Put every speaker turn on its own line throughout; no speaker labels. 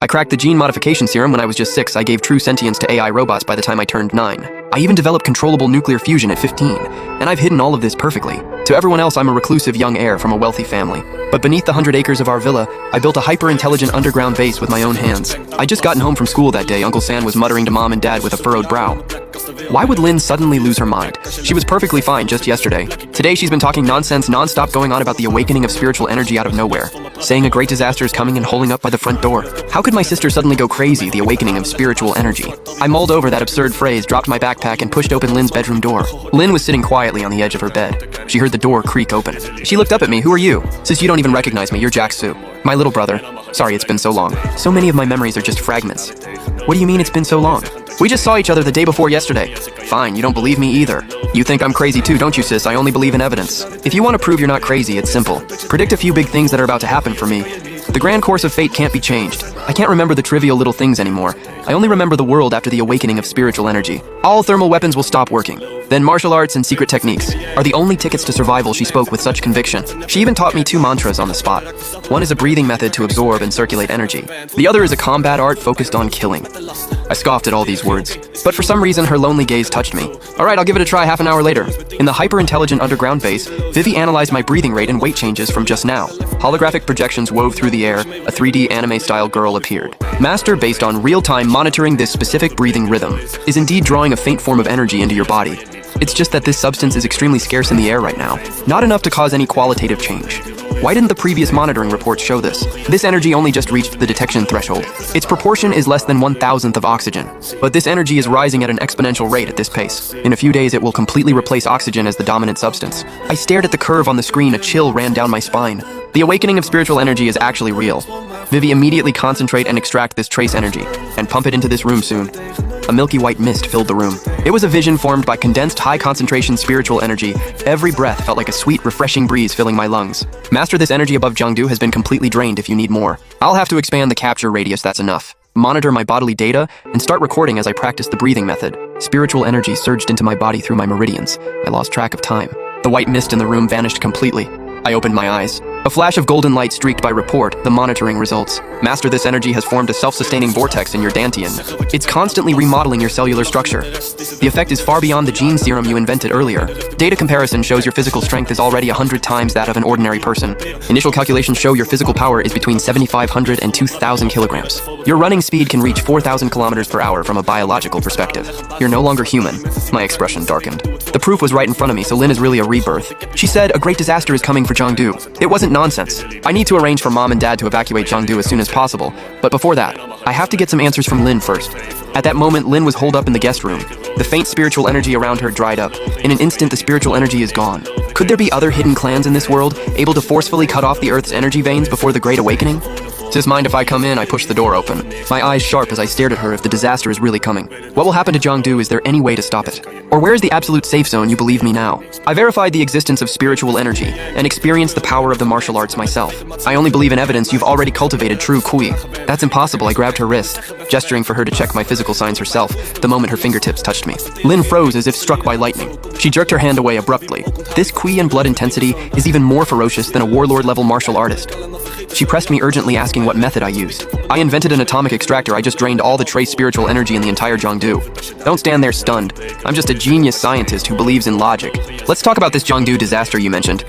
I cracked the gene modification serum when I was just 6. I gave true sentience to AI robots by the time I turned 9. I even developed controllable nuclear fusion at 15. And I've hidden all of this perfectly. To everyone else, I'm a reclusive young heir from a wealthy family. But beneath the 100 acres of our villa, I built a hyper-intelligent underground base with my own hands. I'd just gotten home from school that day. Uncle Sam was muttering to Mom and Dad with a furrowed brow. Why would Lynn suddenly lose her mind? She was perfectly fine just yesterday. Today she's been talking nonsense non-stop, going on about the awakening of spiritual energy out of nowhere, saying a great disaster is coming and holding up by the front door. How could my sister suddenly go crazy, the awakening of spiritual energy? I mulled over that absurd phrase, dropped my backpack, and pushed open Lynn's bedroom door. Lynn was sitting quietly on the edge of her bed. She heard the door creak open. She looked up at me. "Who are you?" "Sis, you don't even recognize me. You're Jack Sue. My little brother. Sorry, it's been so long. So many of my memories are just fragments." "What do you mean it's been so long? We just saw each other the day before yesterday." "Fine, you don't believe me either. You think I'm crazy too, don't you, sis? I only believe in evidence. If you want to prove you're not crazy, it's simple. Predict a few big things that are about to happen for me. The grand course of fate can't be changed. I can't remember the trivial little things anymore. I only remember the world after the awakening of spiritual energy. All thermal weapons will stop working. Then martial arts and secret techniques are the only tickets to survival." She spoke with such conviction. She even taught me 2 mantras on the spot. One is a breathing method to absorb and circulate energy. The other is a combat art focused on killing. I scoffed at all these words, but for some reason her lonely gaze touched me. "All right, I'll give it a try." Half an hour later, in the hyper-intelligent underground base, Vivi analyzed my breathing rate and weight changes from just now. Holographic projections wove through the air. A 3D anime-style girl appeared. Master, based on real-time monitoring this specific breathing rhythm, is indeed drawing a faint form of energy into your body. It's just that this substance is extremely scarce in the air right now. Not enough to cause any qualitative change. Why didn't the previous monitoring reports show this? This energy only just reached the detection threshold. Its proportion is less than 1,000th of oxygen. But this energy is rising at an exponential rate at this pace. In a few days, it will completely replace oxygen as the dominant substance. I stared at the curve on the screen. A chill ran down my spine. The awakening of spiritual energy is actually real. Vivi, immediately concentrate and extract this trace energy, and pump it into this room soon. A milky white mist filled the room. It was a vision formed by condensed high-concentration spiritual energy. Every breath felt like a sweet, refreshing breeze filling my lungs. Master, this energy above Jongdu has been completely drained. If you need more, I'll have to expand the capture radius. That's enough. Monitor my bodily data and start recording as I practice the breathing method. Spiritual energy surged into my body through my meridians. I lost track of time. The white mist in the room vanished completely. I opened my eyes. A flash of golden light streaked by report the monitoring results. Master, this energy has formed a self-sustaining vortex in your dantian. It's constantly remodeling your cellular structure. The effect is far beyond the gene serum you invented earlier. Data comparison shows your physical strength is already 100 times that of an ordinary person. Initial calculations show your physical power is between 7,500 and 2,000 kilograms. Your running speed can reach 4,000 kilometers per hour from a biological perspective. You're no longer human. My expression darkened. The proof was right in front of me, so Lynn is really a rebirth. She said a great disaster is coming for Jongdu. It wasn't nonsense. I need to arrange for Mom and Dad to evacuate Jongdu as soon as possible, but before that, I have to get some answers from Lynn first. At that moment, Lynn was holed up in the guest room. The faint spiritual energy around her dried up. In an instant, the spiritual energy is gone. Could there be other hidden clans in this world, able to forcefully cut off the Earth's energy veins before the Great Awakening? "Sis, mind if I come in?" I pushed the door open, my eyes sharp as I stared at her. If the disaster is really coming, what will happen to Jongdu? Is there any way to stop it? Or where is the absolute safe zone? You believe me now. I verified the existence of spiritual energy and experienced the power of the martial arts myself. I only believe in evidence. You've already cultivated true Kui. That's impossible. I grabbed her wrist, gesturing for her to check my physical signs herself the moment her fingertips touched me. Lynn froze as if struck by lightning. She jerked her hand away abruptly. This Kui and blood intensity is even more ferocious than a warlord-level martial artist. She pressed me urgently, asking what method I used. I invented an atomic extractor. I just drained all the trace spiritual energy in the entire Jongdu. Don't stand there stunned. I'm just a genius scientist who believes in logic. Let's talk about this Jongdu disaster you mentioned.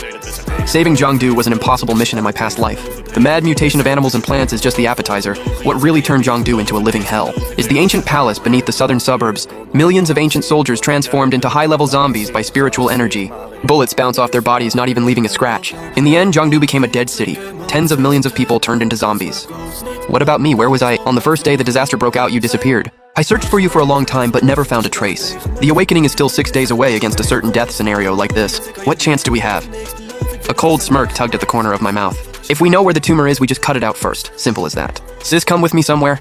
Saving Jongdu was an impossible mission in my past life. The mad mutation of animals and plants is just the appetizer. What really turned Jongdu into a living hell is the ancient palace beneath the southern suburbs. Millions of ancient soldiers transformed into high-level zombies by spiritual energy. Bullets bounce off their bodies, not even leaving a scratch. In the end, Jongdu became a dead city. Tens of millions of people turned into zombies. What about me? Where was I? On the first day the disaster broke out, you disappeared. I searched for you for a long time, but never found a trace. The awakening is still 6 days away against a certain death scenario like this. What chance do we have? A cold smirk tugged at the corner of my mouth. If we know where the tumor is, we just cut it out first. Simple as that. Sis, come with me somewhere.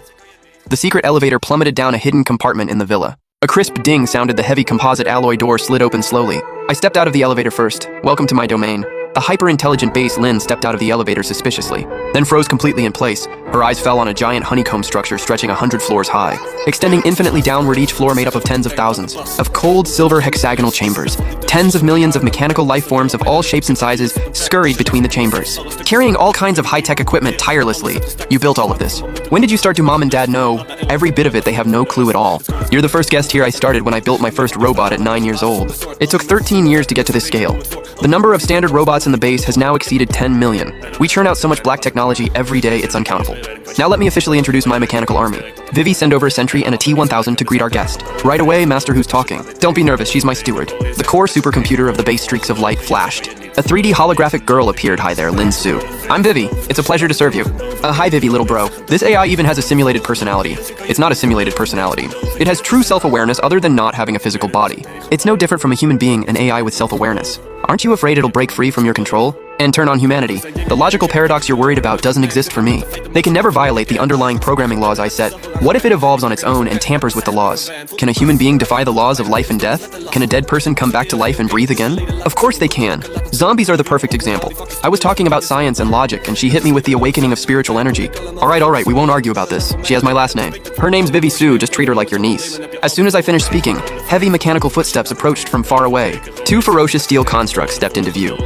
The secret elevator plummeted down a hidden compartment in the villa. A crisp ding sounded. The heavy composite alloy door slid open slowly. I stepped out of the elevator first. Welcome to my domain. The hyper-intelligent base Lynn stepped out of the elevator suspiciously, then froze completely in place. Her eyes fell on a giant honeycomb structure stretching 100 floors high, extending infinitely downward, each floor made up of tens of thousands of cold silver hexagonal chambers. Tens of millions of mechanical life forms of all shapes and sizes scurried between the chambers, carrying all kinds of high-tech equipment tirelessly. You built all of this. When did you start? Do Mom and Dad know? Every bit of it. They have no clue at all. You're the first guest here. I started when I built my first robot at 9 years old. It took 13 years to get to this scale. The number of standard robots in the base has now exceeded 10 million. We churn out so much black technology every day, it's uncountable. Now let me officially introduce my mechanical army. Vivi, send over a sentry and a T-1000 to greet our guest. Right away, Master. Who's talking? Don't be nervous, she's my steward. The core supercomputer of the base. Streaks of light flashed. A 3D holographic girl appeared. Hi there, Lin Su. I'm Vivi. It's a pleasure to serve you. Hi Vivi, little bro. This AI even has a simulated personality. It's not a simulated personality. It has true self-awareness other than not having a physical body. It's no different from a human being, an AI with self-awareness. Aren't you afraid it'll break free from your control and turn on humanity? The logical paradox you're worried about doesn't exist for me. They can never violate the underlying programming laws I set. What if it evolves on its own and tampers with the laws? Can a human being defy the laws of life and death? Can a dead person come back to life and breathe again? Of course they can. Zombies are the perfect example. I was talking about science and logic, and she hit me with the awakening of spiritual energy. All right, we won't argue about this. She has my last name. Her name's Vivi Su, just treat her like your niece. As soon as I finished speaking, heavy mechanical footsteps approached from far away. Two ferocious steel constructs stepped into view.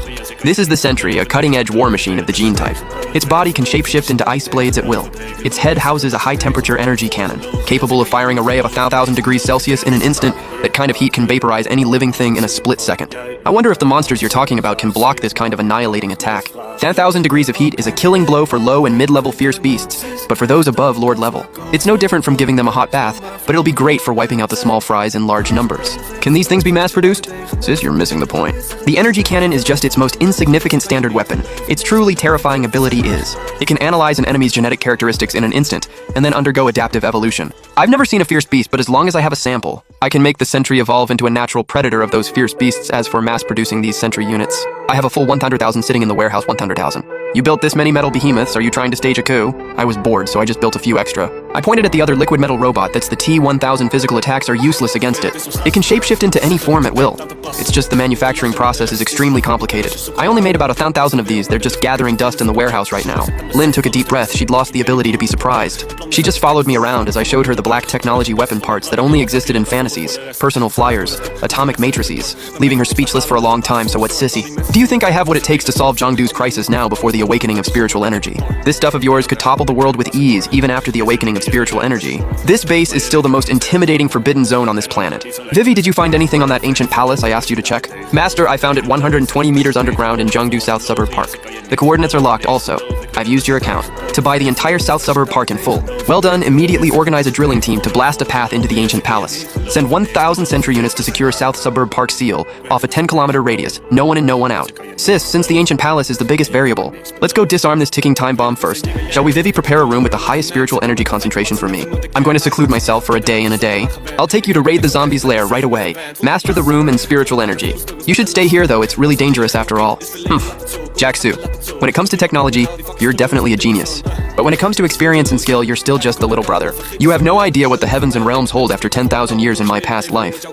This is the Sentry, a cutting-edge war machine of the gene type. Its body can shapeshift into ice blades at will. Its head houses a high-temperature energy cannon, capable of firing a ray of 1,000 degrees Celsius in an instant. That kind of heat can vaporize any living thing in a split second. I wonder if the monsters you're talking about can block this kind of annihilating attack. 10,000 degrees of heat is a killing blow for low and mid-level fierce beasts, but for those above Lord level, it's no different from giving them a hot bath, but it'll be great for wiping out the small fries in large numbers. Can these things be mass-produced? Sis, you're missing the point. The energy cannon is just its most insignificant standard weapon. Its truly terrifying ability is, it can analyze an enemy's genetic characteristics in an instant, and then undergo adaptive evolution. I've never seen a fierce beast, but as long as I have a sample, I can make the Sentry evolve into a natural predator of those fierce beasts. As for mass-producing these Sentry units, I have a full 100,000 sitting in the warehouse. 100,000. You built this many metal behemoths. Are you trying to stage a coup? I was bored, so I just built a few extra. I pointed at the other liquid metal robot. That's the T-1000. Physical attacks are useless against it. It can shapeshift into any form at will. It's just the manufacturing process is extremely complicated. I only made about 1,000 of these. They're just gathering dust in the warehouse right now. Lynn took a deep breath. She'd lost the ability to be surprised. She just followed me around as I showed her the black technology weapon parts that only existed in fantasies, personal flyers, atomic matrices, leaving her speechless for a long time. So what, sissy? Do you think I have what it takes to solve Zhongdu's crisis now before the awakening of spiritual energy? This stuff of yours could topple the world with ease even after the awakening of spiritual energy. This base is still the most intimidating forbidden zone on this planet. Vivi, did you find anything on that ancient palace I asked you to check? Master, I found it 120 meters underground in Zhongdu South Suburb Park. The coordinates are locked also. I've used your account to buy the entire South Suburb Park in full. Well done. Immediately organize a drilling team to blast a path into the ancient palace. Send 1,000 Sentry units to secure South Suburb Park seal off a 10-kilometer radius. No one in, no one out. Sis, since the ancient palace is the biggest variable, let's go disarm this ticking time bomb first. Shall we, Vivi? Prepare a room with the highest spiritual energy concentration for me. I'm going to seclude myself for a day and a day. I'll take you to raid the zombies' lair right away. Master the room and spiritual energy. You should stay here though, it's really dangerous after all. Jack-Su, when it comes to technology, you're definitely a genius. But when it comes to experience and skill, you're still just the little brother. You have no idea what the heavens and realms hold after 10,000 years in my past life.